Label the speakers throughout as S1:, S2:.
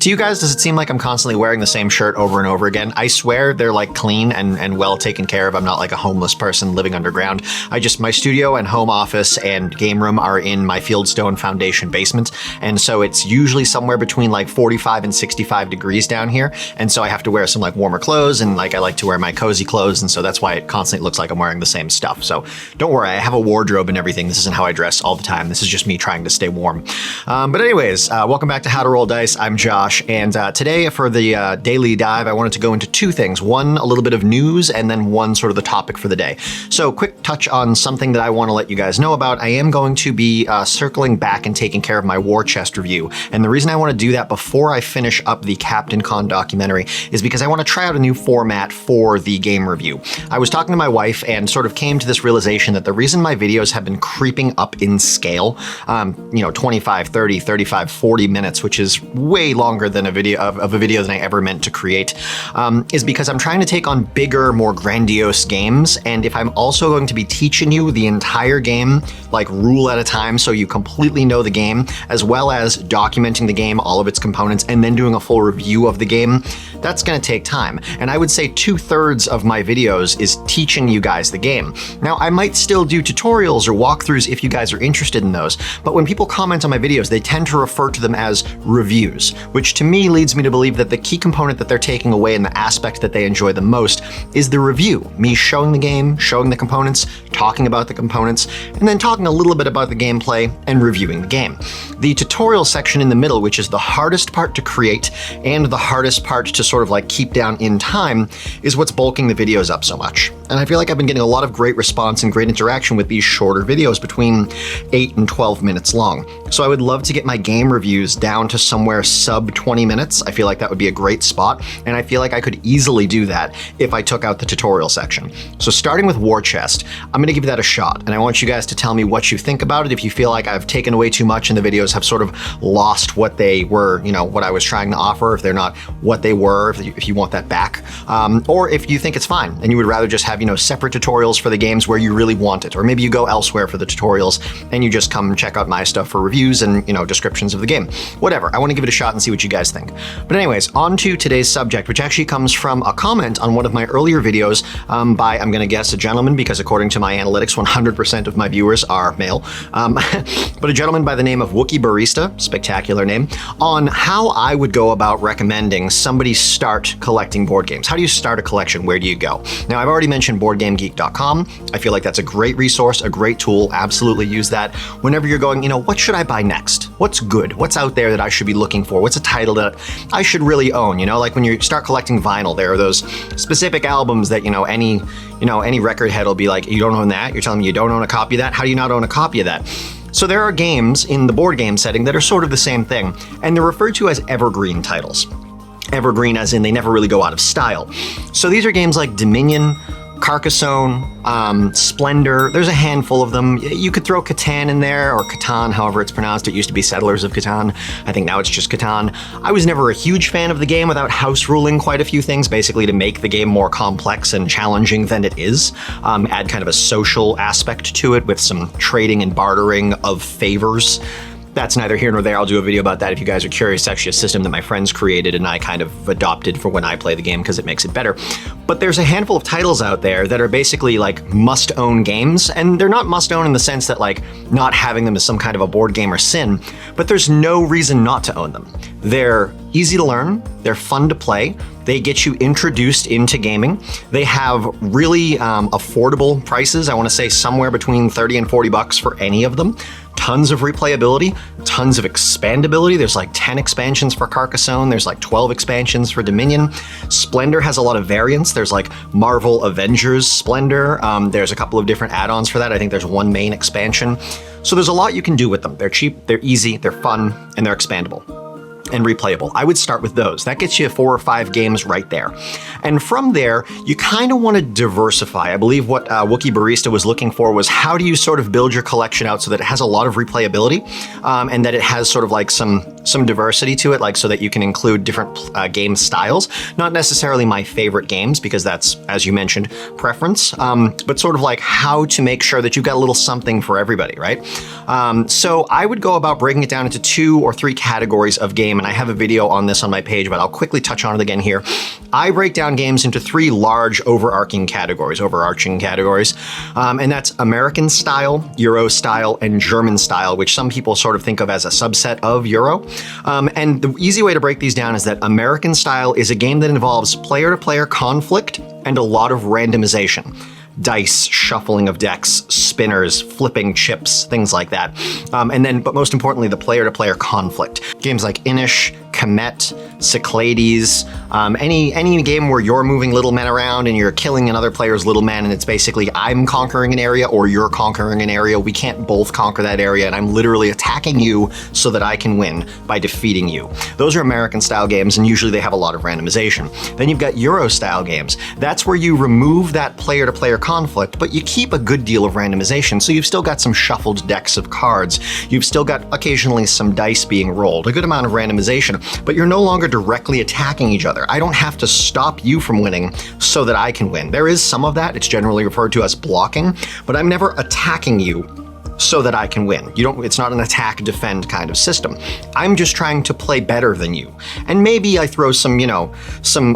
S1: To you guys, does it seem like I'm constantly wearing the same shirt over and over again? I swear they're like clean and well taken care of. I'm not like a homeless person living underground. My studio and home office and game room are in my Fieldstone Foundation basement. And so it's usually somewhere between like 45 and 65 degrees down here. And so I have to wear some like warmer clothes, and like I like to wear my cozy clothes. And so that's why it constantly looks like I'm wearing the same stuff. So don't worry, I have a wardrobe and everything. This isn't how I dress all the time. This is just me trying to stay warm. But anyways, welcome back to How to Roll Dice. I'm Josh. And today for the daily dive, I wanted to go into two things. One, a little bit of news, and then one sort of the topic for the day. So quick touch on something that I want to let you guys know about. I am going to be circling back and taking care of my war chest review. And the reason I want to do that before I finish up the Captain Con documentary is because I want to try out a new format for the game review. I was talking to my wife and sort of came to this realization that the reason my videos have been creeping up in scale, 25, 30, 35, 40 minutes, which is way longer than a video than I ever meant to create, is because I'm trying to take on bigger, more grandiose games. And if I'm also going to be teaching you the entire game, like rule at a time, so you completely know the game, as well as documenting the game, all of its components, and then doing a full review of the game, that's going to take time. And I would say 2/3 of my videos is teaching you guys the game. Now, I might still do tutorials or walkthroughs if you guys are interested in those, but when people comment on my videos, they tend to refer to them as reviews, which to me leads me to believe that the key component that they're taking away and the aspect that they enjoy the most is the review. Me showing the game, showing the components, talking about the components, and then talking a little bit about the gameplay and reviewing the game. The tutorial section in the middle, which is the hardest part to create and the hardest part to sort of like keep down in time, is what's bulking the videos up so much. And I feel like I've been getting a lot of great response and great interaction with these shorter videos between 8 and 12 minutes long. So I would love to get my game reviews down to somewhere sub 20 minutes. I feel like that would be a great spot, and I feel like I could easily do that if I took out the tutorial section. So starting with War Chest, I'm gonna give that a shot, and I want you guys to tell me what you think about it, if you feel like I've taken away too much and the videos have sort of lost what they were, what I was trying to offer, if they're not what they were, if you want that back, or if you think it's fine and you would rather just have, separate tutorials for the games where you really want it, or maybe you go elsewhere for the tutorials and you just come check out my stuff for reviews and, descriptions of the game. Whatever, I want to give it a shot and see what you guys think. But anyways, on to today's subject, which actually comes from a comment on one of my earlier videos by, I'm going to guess, a gentleman, because according to my analytics, 100% of my viewers are male, but a gentleman by the name of Wookie Barista, spectacular name, on how I would go about recommending somebody start collecting board games. How do you start a collection? Where do you go? Now, I've already mentioned BoardGameGeek.com. I feel like that's a great resource, a great tool. Absolutely use that whenever you're going, what should I buy next? What's good? What's out there that I should be looking for? What's a title that I should really own? Like when you start collecting vinyl, there are those specific albums that, any record head will be like, you don't own that? You're telling me you don't own a copy of that? How do you not own a copy of that? So there are games in the board game setting that are sort of the same thing, and they're referred to as evergreen titles. Evergreen as in they never really go out of style. So these are games like Dominion, Carcassonne, Splendor. There's a handful of them. You could throw Catan in there, or Catan, however it's pronounced. It used to be Settlers of Catan. I think now it's just Catan. I was never a huge fan of the game without house ruling quite a few things, basically to make the game more complex and challenging than it is. Add kind of a social aspect to it with some trading and bartering of favors. That's neither here nor there. I'll do a video about that if you guys are curious. It's actually a system that my friends created and I kind of adopted for when I play the game because it makes it better. But there's a handful of titles out there that are basically like must-own games, and they're not must-own in the sense that like not having them is some kind of a board game or sin, but there's no reason not to own them. They're easy to learn, they're fun to play, they get you introduced into gaming, they have really affordable prices. I want to say somewhere between 30 and 40 bucks for any of them. Tons of replayability, tons of expandability. There's like 10 expansions for Carcassonne. There's like 12 expansions for Dominion. Splendor has a lot of variants. There's like Marvel Avengers Splendor. There's a couple of different add-ons for that. I think there's one main expansion. So there's a lot you can do with them. They're cheap, they're easy, they're fun, and they're expandable and replayable. I would start with those. That gets you 4 or 5 games right there. And from there, you kind of want to diversify. I believe what Wookie Barista was looking for was how do you sort of build your collection out so that it has a lot of replayability and that it has sort of like some some diversity to it, like so that you can include different game styles. Not necessarily my favorite games, because that's, as you mentioned, preference, but sort of like how to make sure that you've got a little something for everybody, right? So I would go about breaking it down into 2 or 3 categories of game, and I have a video on this on my page, but I'll quickly touch on it again here. I break down games into 3 large overarching categories, and that's American style, Euro style, and German style, which some people sort of think of as a subset of Euro. And the easy way to break these down is that American style is a game that involves player-to-player conflict and a lot of randomization. Dice, shuffling of decks, spinners, flipping chips, things like that. But most importantly, the player-to-player conflict. Games like Inish, Comet, Cyclades, any game where you're moving little men around and you're killing another player's little men, and it's basically I'm conquering an area or you're conquering an area. We can't both conquer that area, and I'm literally attacking you so that I can win by defeating you. Those are American-style games, and usually they have a lot of randomization. Then you've got Euro-style games. That's where you remove that player-to-player conflict, but you keep a good deal of randomization, so you've still got some shuffled decks of cards. You've still got occasionally some dice being rolled, a good amount of randomization, but you're no longer directly attacking each other. I don't have to stop you from winning so that I can win. There is some of that. It's generally referred to as blocking, but I'm never attacking you so that I can win. It's not an attack defend kind of system. I'm just trying to play better than you. And maybe I throw some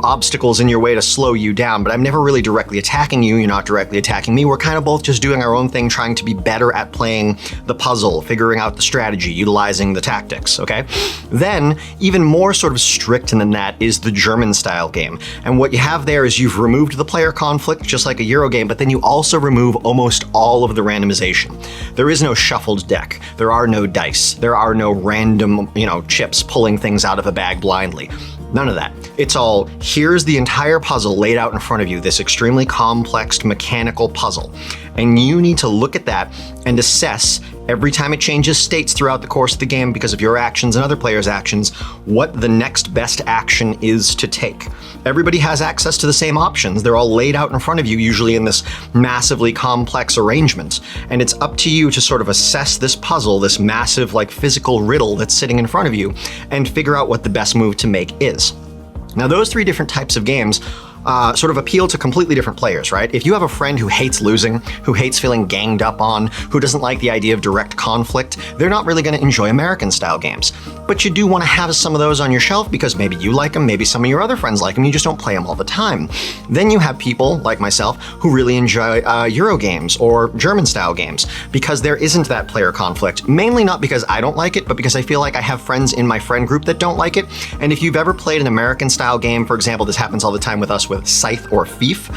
S1: obstacles in your way to slow you down, but I'm never really directly attacking you. You're not directly attacking me. We're kind of both just doing our own thing, trying to be better at playing the puzzle, figuring out the strategy, utilizing the tactics, okay? Then, even more sort of strict than that is the German style game. And what you have there is you've removed the player conflict, just like a Euro game, but then you also remove almost all of the randomization. There is no shuffled deck. There are no dice. There are no random, chips pulling things out of a bag blindly. None of that. It's all, here's the entire puzzle laid out in front of you, this extremely complex mechanical puzzle. And you need to look at that and assess every time it changes states throughout the course of the game because of your actions and other players' actions, what the next best action is to take. Everybody has access to the same options. They're all laid out in front of you, usually in this massively complex arrangement. And it's up to you to sort of assess this puzzle, this massive physical riddle that's sitting in front of you, and figure out what the best move to make is. Now, those 3 different types of games sort of appeal to completely different players, right? If you have a friend who hates losing, who hates feeling ganged up on, who doesn't like the idea of direct conflict, they're not really going to enjoy American-style games. But you do want to have some of those on your shelf because maybe you like them, maybe some of your other friends like them, you just don't play them all the time. Then you have people, like myself, who really enjoy Euro games or German-style games because there isn't that player conflict, mainly not because I don't like it, but because I feel like I have friends in my friend group that don't like it. And if you've ever played an American-style game, for example, this happens all the time with us with Scythe or Fief,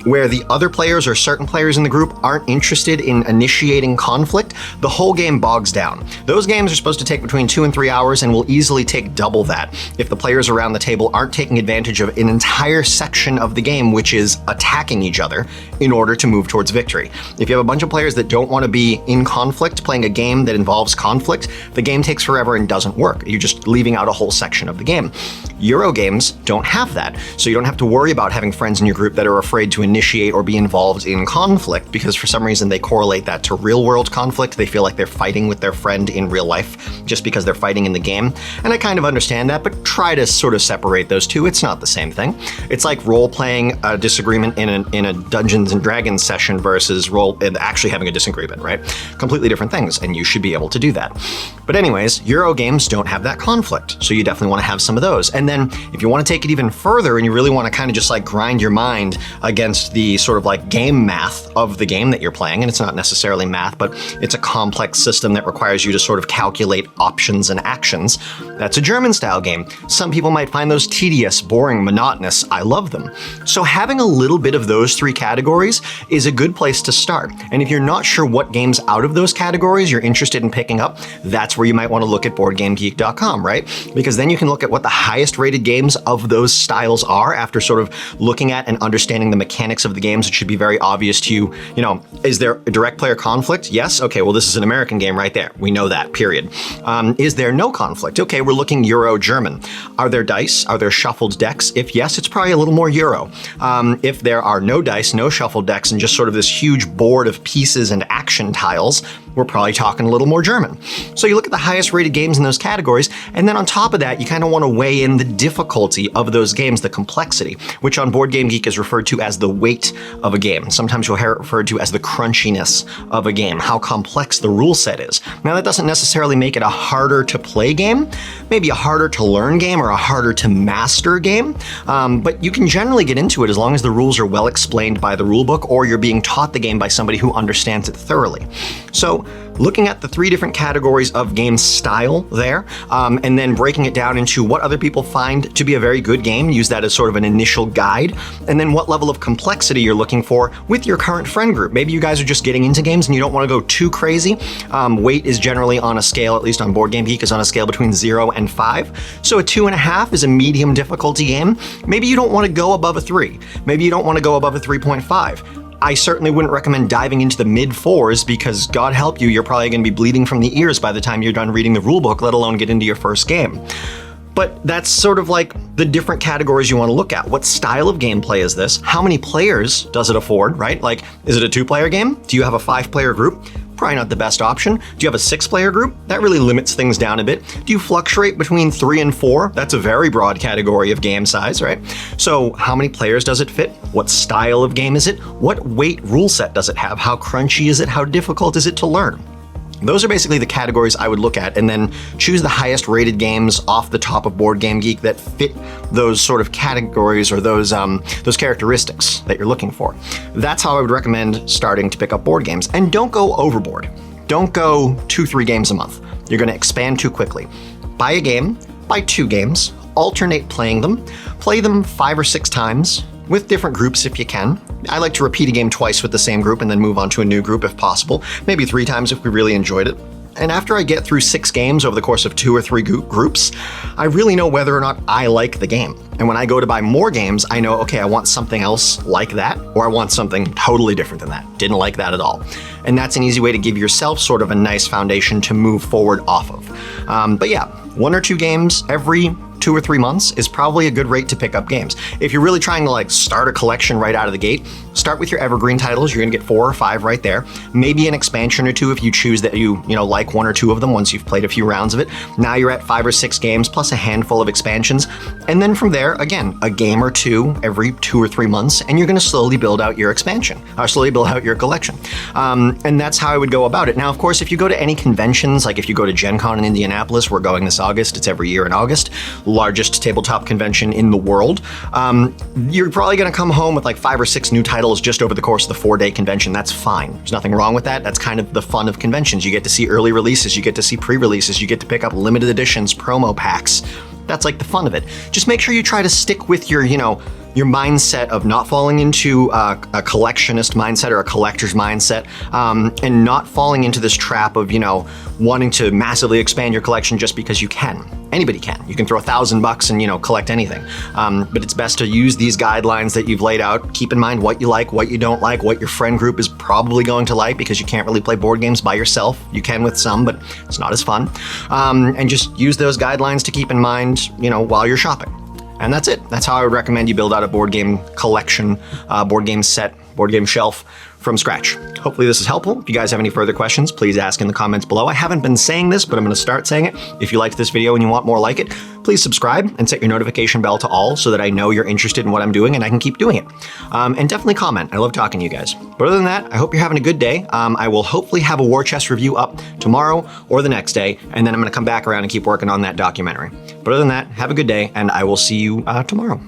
S1: where the other players or certain players in the group aren't interested in initiating conflict, the whole game bogs down. Those games are supposed to take between 2 and 3 hours and will easily take double that if the players around the table aren't taking advantage of an entire section of the game, which is attacking each other in order to move towards victory. If you have a bunch of players that don't want to be in conflict, playing a game that involves conflict, the game takes forever and doesn't work. You're just leaving out a whole section of the game. Euro games don't have that, so you don't have to worry about having friends in your group that are afraid to initiate or be involved in conflict because for some reason they correlate that to real world conflict. They feel like they're fighting with their friend in real life just because they're fighting in the game. And I kind of understand that, but try to sort of separate those two. It's not the same thing. It's like role-playing a disagreement in a Dungeons and Dragons session versus actually having a disagreement, right? Completely different things, and you should be able to do that. But anyways, Euro games don't have that conflict, so you definitely want to have some of those. And then if you want to take it even further and you really want to kind of just grind your mind against the sort of game math of the game that you're playing, and it's not necessarily math, but it's a complex system that requires you to sort of calculate options and actions. That's a German style game. Some people might find those tedious, boring, monotonous. I love them. So having a little bit of those 3 categories is a good place to start. And if you're not sure what games out of those categories you're interested in picking up, that's where you might want to look at BoardGameGeek.com, right? Because then you can look at what the highest rated games of those styles are after sort of looking at and understanding the mechanics of the games. It should be very obvious to you, is there a direct player conflict? Yes? Okay, well, this is an American game right there. We know that, period. Is there no conflict? Okay, we're looking Euro-German. Are there dice? Are there shuffled decks? If yes, it's probably a little more Euro. If there are no dice, no shuffled decks, and just sort of this huge board of pieces and action tiles, we're probably talking a little more German. So you look at the highest rated games in those categories, and then on top of that, you kind of want to weigh in the difficulty of those games, the complexity, which on Board Game Geek is referred to as the weight of a game. Sometimes you'll hear it referred to as the crunchiness of a game, how complex the rule set is. Now that doesn't necessarily make it a harder to play game, maybe a harder to learn game or a harder to master game, but you can generally get into it as long as the rules are well explained by the rulebook or you're being taught the game by somebody who understands it thoroughly. So looking at the 3 different categories of game style there, and then breaking it down into what other people find to be a very good game, use that as sort of an initial guide, and then what level of complexity you're looking for with your current friend group. Maybe you guys are just getting into games and you don't want to go too crazy. Weight is generally on a scale, at least on Board Game Geek, is on a scale between 0 and 5. So a 2.5 is a medium difficulty game. Maybe you don't want to go above a 3. Maybe you don't want to go above a 3.5. I certainly wouldn't recommend diving into the mid-4s because God help you, you're probably going to be bleeding from the ears by the time you're done reading the rulebook, let alone get into your first game. But that's sort of like the different categories you want to look at. What style of gameplay is this? How many players does it afford, right? Like, is it a 2-player game? Do you have a 5-player group? Probably not the best option. Do you have a 6-player group? That really limits things down a bit. Do you fluctuate between 3 and 4? That's a very broad category of game size, right? So how many players does it fit? What style of game is it? What weight rule set does it have? How crunchy is it? How difficult is it to learn? Those are basically the categories I would look at, and then choose the highest rated games off the top of Board Game Geek that fit those sort of categories or those characteristics that you're looking for. That's how I would recommend starting to pick up board games. And don't go overboard. Don't go 2-3 games a month. You're going to expand too quickly. Buy a game, buy 2 games, alternate playing them, play them 5 or 6 times, with different groups if you can. I like to repeat a game twice with the same group and then move on to a new group if possible, maybe 3 times if we really enjoyed it. And after I get through 6 games over the course of 2 or 3 groups, I really know whether or not I like the game. And when I go to buy more games, I know, okay, I want something else like that, or I want something totally different than that. Didn't like that at all. And that's an easy way to give yourself sort of a nice foundation to move forward off of. But yeah, 1 or 2 games every 2 or 3 months is probably a good rate to pick up games. If you're really trying to like start a collection right out of the gate, start with your Evergreen titles. You're gonna get 4 or 5 right there. Maybe an expansion or 2 if you choose that you like 1 or 2 of them once you've played a few rounds of it. Now you're at 5 or 6 games plus a handful of expansions. And then from there, again, a game or 2 every 2 or 3 months, and you're gonna slowly build out your expansion, or slowly build out your collection. And that's how I would go about it. Now, of course, if you go to any conventions, like if you go to Gen Con in Indianapolis, we're going this August, it's every year in August, largest tabletop convention in the world, you're probably going to come home with like 5 or 6 new titles just over the course of the 4-day convention. That's fine. There's nothing wrong with that. That's kind of the fun of conventions. You get to see early releases, you get to see pre-releases, you get to pick up limited editions, promo packs. That's like the fun of it. Just make sure you try to stick with your mindset of not falling into a collectionist mindset or a collector's mindset, and not falling into this trap of, wanting to massively expand your collection just because you can. Anybody can. You can throw $1,000 and, collect anything. But it's best to use these guidelines that you've laid out. Keep in mind what you like, what you don't like, what your friend group is probably going to like, because you can't really play board games by yourself. You can with some, but it's not as fun. And just use those guidelines to keep in mind, while you're shopping. And that's it. That's how I would recommend you build out a board game collection, board game set, board game shelf from scratch. Hopefully this is helpful. If you guys have any further questions, please ask in the comments below. I haven't been saying this, but I'm going to start saying it. If you liked this video and you want more like it, please subscribe and set your notification bell to all so that I know you're interested in what I'm doing and I can keep doing it. And definitely comment. I love talking to you guys. But other than that, I hope you're having a good day. I will hopefully have a War Chest review up tomorrow or the next day, and then I'm going to come back around and keep working on that documentary. But other than that, have a good day, and I will see you tomorrow.